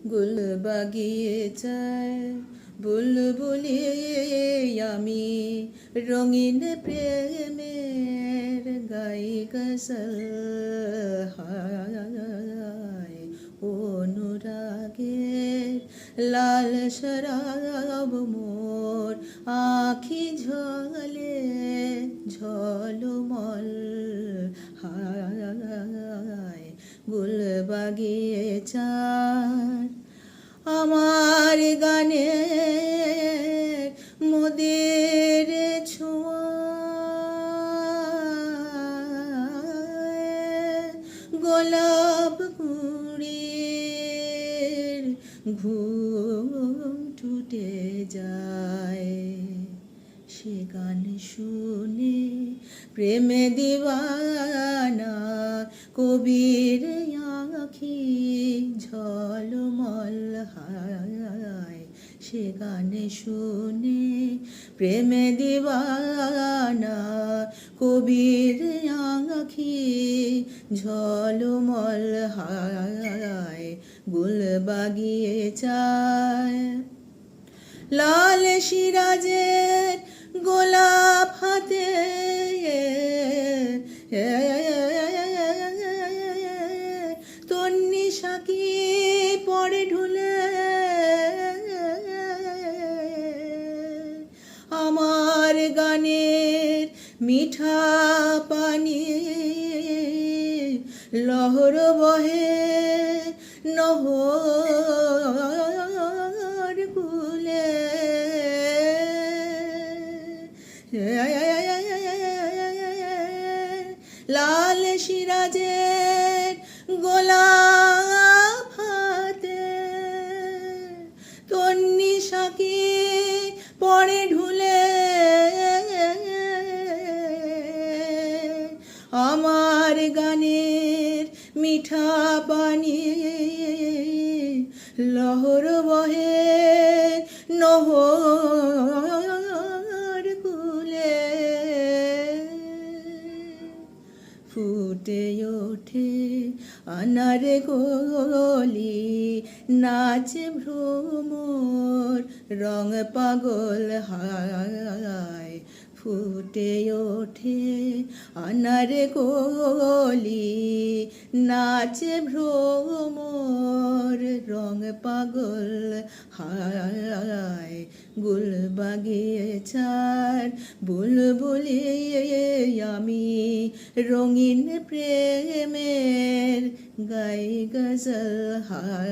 গুল বাগিচায় বুলবুলি আমি রঙিন প্রেমের গাই গজল হায় অনুরাগের লাল শরাব মোর আখি ঝলে ঝলমল হায় গুল বাগিচার আমার গানে মোদের ছোঁয়ায় গোলাপ কুড়ির ঘুম টুটে যায় সে গান শুনে প্রেমে দিওয়ানা কবির আঁখি ঝলমল হায় সে গান শুনে প্রেমে দিওয়ানা কবির আঁখি ঝলমল হায় গুল বাগিচায় লাল সিরাজের গোলাপ হাতে তন্নি সাকি পড়ে ঢুলে আমার গানের মিঠা পানি লহর বহে নহর কুলে লাল সিরাজের গোলাপ হাতে তন্নি সাকি পড়ে ঢুলে আমার গানের মিঠা পানি লহর বহে নহর কুলে ফুটে ওঠে আনারে কলি নাচে ভ্রমর রং পাগল হায় ফুটে ওঠে আনারে কলি নাচে ভ্রমর রং পাগল হায় গুল বাগিচার বুলবুলি আমি রঙিন প্রেমের গাই গজল হায়